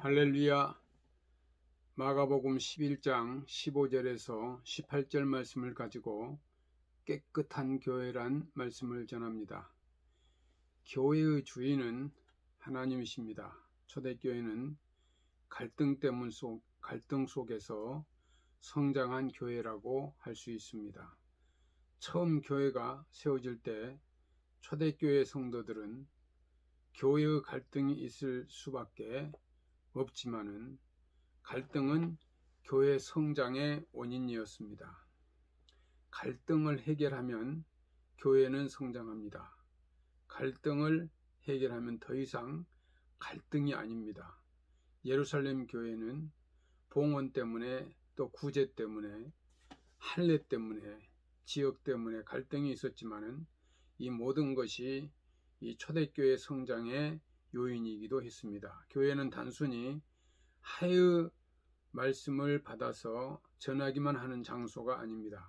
할렐루야. 마가복음 11장 15절에서 18절 말씀을 가지고 깨끗한 교회란 말씀을 전합니다. 교회의 주인은 하나님이십니다. 초대교회는 갈등 속에서 성장한 교회라고 할 수 있습니다. 처음 교회가 세워질 때 초대교회 성도들은 교회의 갈등이 있을 수밖에 없지만은 갈등은 교회 성장의 원인이었습니다. 갈등을 해결하면 교회는 성장합니다. 갈등을 해결하면 더 이상 갈등이 아닙니다. 예루살렘 교회는 봉헌 때문에 또 구제 때문에 할례 때문에 지역 때문에 갈등이 있었지만은 이 모든 것이 이 초대교회 성장의 요인이기도 했습니다. 교회는 단순히 하의 말씀을 받아서 전하기만 하는 장소가 아닙니다.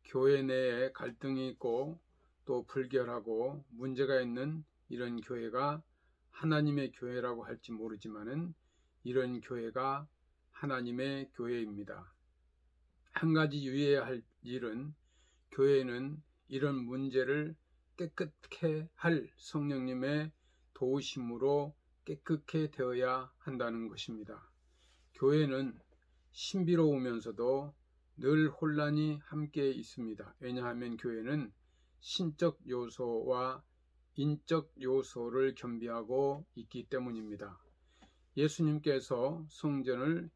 교회 내에 갈등이 있고 또 불결하고 문제가 있는 이런 교회가 하나님의 교회라고 할지 모르지만은 이런 교회가 하나님의 교회입니다. 한 가지 유의해야 할 일은 교회는 이런 문제를 깨끗게 할 성령님의 도우심으로 깨끗게 되어야 한다는 것입니다. 교회는 신비로우면서도 늘 혼란이 함께 있습니다. 왜냐하면 교회는 신적 요소와 인적 요소를 겸비하고 있기 때문입니다. 예수님께서 성전을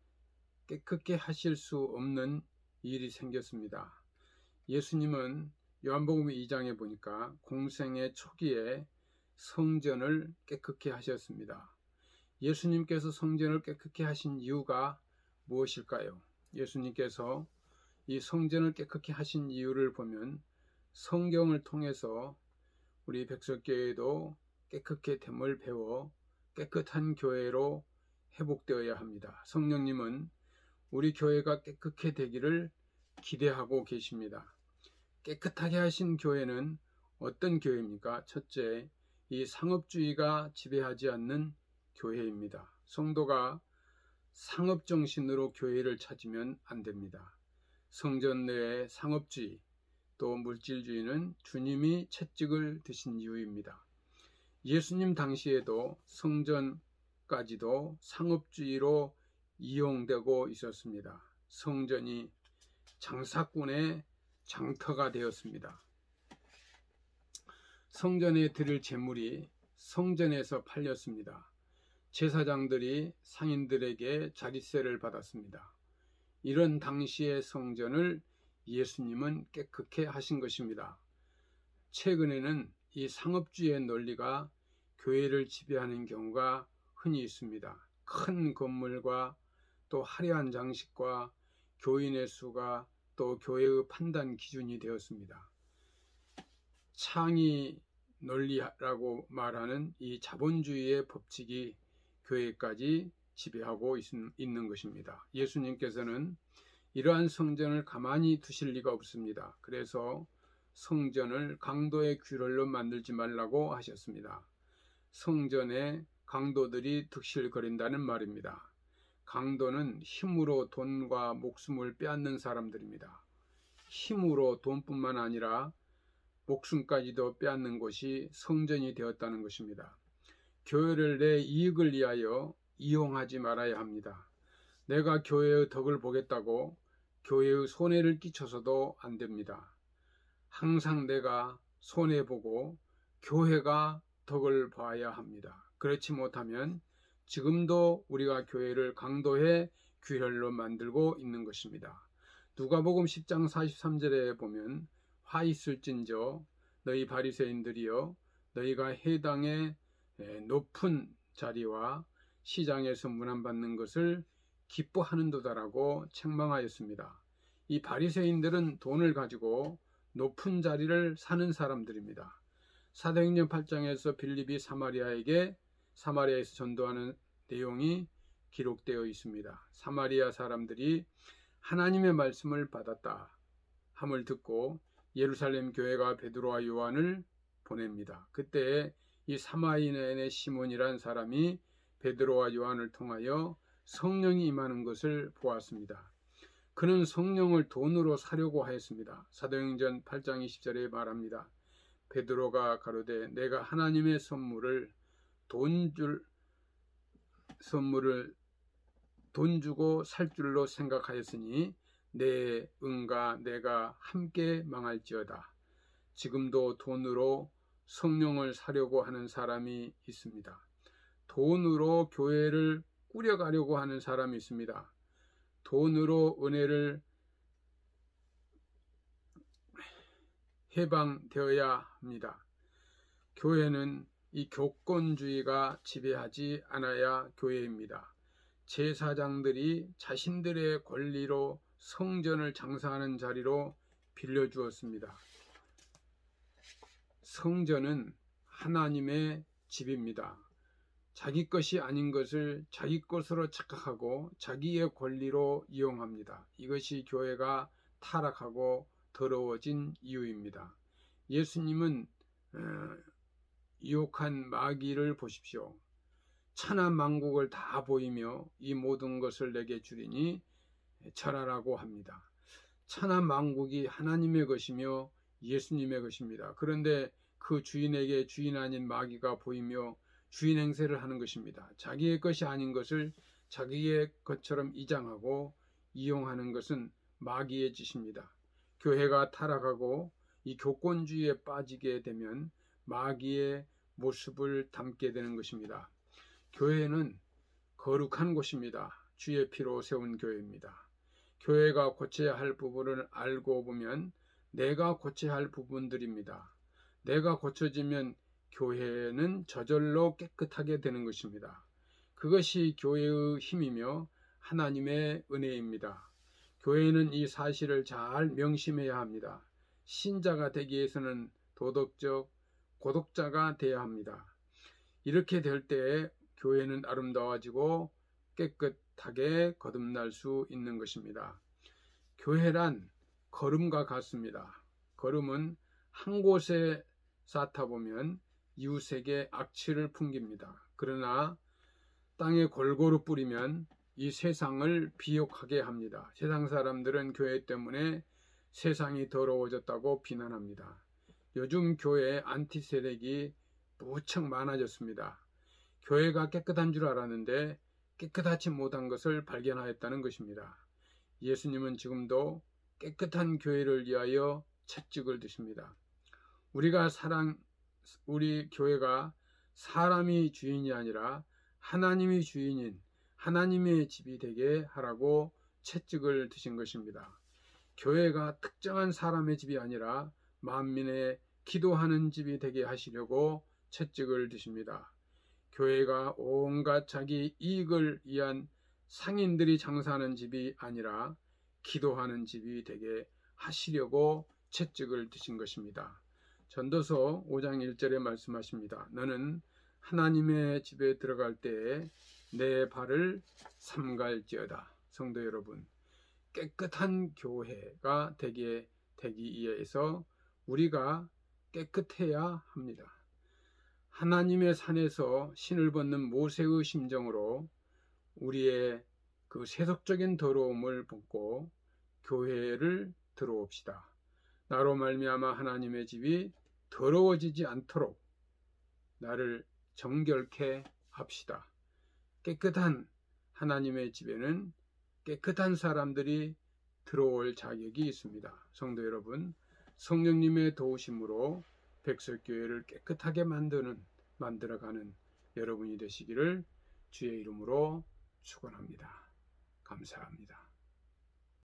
깨끗게 하실 수 없는 일이 생겼습니다. 예수님은 요한복음 2장에 보니까 공생의 초기에 성전을 깨끗게 하셨습니다. 예수님께서 성전을 깨끗게 하신 이유가 무엇일까요? 예수님께서 이 성전을 깨끗게 하신 이유를 보면 성경을 통해서 우리 백석교회도 깨끗게 됨을 배워 깨끗한 교회로 회복되어야 합니다. 성령님은 우리 교회가 깨끗게 되기를 기대하고 계십니다. 깨끗하게 하신 교회는 어떤 교회입니까? 첫째, 이 상업주의가 지배하지 않는 교회입니다. 성도가 상업정신으로 교회를 찾으면 안 됩니다. 성전 내의 상업주의 또 물질주의는 주님이 채찍을 드신 이유입니다. 예수님 당시에도 성전까지도 상업주의로 이용되고 있었습니다. 성전이 장사꾼의 장터가 되었습니다. 성전에 드릴 제물이 성전에서 팔렸습니다. 제사장들이 상인들에게 자릿세를 받았습니다. 이런 당시의 성전을 예수님은 깨끗게 하신 것입니다. 최근에는 이 상업주의의 논리가 교회를 지배하는 경우가 흔히 있습니다. 큰 건물과 또 화려한 장식과 교인의 수가 또 교회의 판단 기준이 되었습니다. 창의 논리라고 말하는 이 자본주의의 법칙이 교회까지 지배하고 있는 것입니다. 예수님께서는 이러한 성전을 가만히 두실 리가 없습니다. 그래서 성전을 강도의 규례로 만들지 말라고 하셨습니다. 성전에 강도들이 득실거린다는 말입니다. 강도는 힘으로 돈과 목숨을 빼앗는 사람들입니다. 힘으로 돈뿐만 아니라 목숨까지도 빼앗는 것이 성전이 되었다는 것입니다. 교회를 내 이익을 위하여 이용하지 말아야 합니다. 내가 교회의 덕을 보겠다고 교회의 손해를 끼쳐서도 안 됩니다. 항상 내가 손해보고 교회가 덕을 봐야 합니다. 그렇지 못하면 지금도 우리가 교회를 강도의 규혈로 만들고 있는 것입니다. 누가복음 10장 43절에 보면 화 있을진저 너희 바리새인들이여 너희가 회당의 높은 자리와 시장에서 문안받는 것을 기뻐하는도다라고 책망하였습니다. 이 바리새인들은 돈을 가지고 높은 자리를 사는 사람들입니다. 사도행전 8장에서 빌립이 사마리아에서 전도하는 내용이 기록되어 있습니다. 사마리아 사람들이 하나님의 말씀을 받았다 함을 듣고 예루살렘 교회가 베드로와 요한을 보냅니다. 그때 이 사마리아인의 시몬이란 사람이 베드로와 요한을 통하여 성령이 임하는 것을 보았습니다. 그는 성령을 돈으로 사려고 하였습니다. 사도행전 8장 20절에 말합니다. 베드로가 가로되 내가 하나님의 선물을 돈 주고 살 줄로 생각하였으니 내 은과 내가 함께 망할지어다. 지금도 돈으로 성령을 사려고 하는 사람이 있습니다. 돈으로 교회를 꾸려가려고 하는 사람이 있습니다. 돈으로 은혜를 해방되어야 합니다. 교회는 이 교권주의가 지배하지 않아야 교회입니다. 제사장들이 자신들의 권리로 성전을 장사하는 자리로 빌려주었습니다. 성전은 하나님의 집입니다. 자기 것이 아닌 것을 자기 것으로 착각하고 자기의 권리로 이용합니다. 이것이 교회가 타락하고 더러워진 이유입니다. 예수님은 유혹한 마귀를 보십시오. 천하만국을 다 보이며 이 모든 것을 내게 주리니 절하라고 합니다. 천하만국이 하나님의 것이며 예수님의 것입니다. 그런데 그 주인에게 주인 아닌 마귀가 보이며 주인 행세를 하는 것입니다. 자기의 것이 아닌 것을 자기의 것처럼 이장하고 이용하는 것은 마귀의 짓입니다. 교회가 타락하고 이 교권주의에 빠지게 되면 마귀의 모습을 담게 되는 것입니다. 교회는 거룩한 곳입니다. 주의 피로 세운 교회입니다. 교회가 고쳐야 할 부분을 알고 보면 내가 고쳐야 할 부분들입니다. 내가 고쳐지면 교회는 저절로 깨끗하게 되는 것입니다. 그것이 교회의 힘이며 하나님의 은혜입니다. 교회는 이 사실을 잘 명심해야 합니다. 신자가 되기 위해서는 도덕적 고독자가 되어야 합니다. 이렇게 될 때 교회는 아름다워지고 깨끗하게 거듭날 수 있는 것입니다. 교회란 걸음과 같습니다. 걸음은 한 곳에 쌓다 보면 이웃에게 악취를 풍깁니다. 그러나 땅에 골고루 뿌리면 이 세상을 비욕하게 합니다. 세상 사람들은 교회 때문에 세상이 더러워졌다고 비난합니다. 요즘 교회에 안티세력이 무척 많아졌습니다. 교회가 깨끗한 줄 알았는데 깨끗하지 못한 것을 발견하였다는 것입니다. 예수님은 지금도 깨끗한 교회를 위하여 채찍을 드십니다. 우리 교회가 사람이 주인이 아니라 하나님이 주인인 하나님의 집이 되게 하라고 채찍을 드신 것입니다. 교회가 특정한 사람의 집이 아니라 만민의 기도하는 집이 되게 하시려고 채찍을 드십니다. 교회가 온갖 자기 이익을 위한 상인들이 장사하는 집이 아니라 기도하는 집이 되게 하시려고 채찍을 드신 것입니다. 전도서 5장 1절에 말씀하십니다. 너는 하나님의 집에 들어갈 때에 내 발을 삼갈지어다. 성도 여러분, 깨끗한 교회가 되기 위해서 우리가 깨끗해야 합니다. 하나님의 산에서 신을 벗는 모세의 심정으로 우리의 그 세속적인 더러움을 벗고 교회를 들어옵시다. 나로 말미암아 하나님의 집이 더러워지지 않도록 나를 정결케 합시다. 깨끗한 하나님의 집에는 깨끗한 사람들이 들어올 자격이 있습니다. 성도 여러분, 성령님의 도우심으로 백설교회를 깨끗하게 만들어가는 여러분이 되시기를 주의 이름으로 축원합니다. 감사합니다.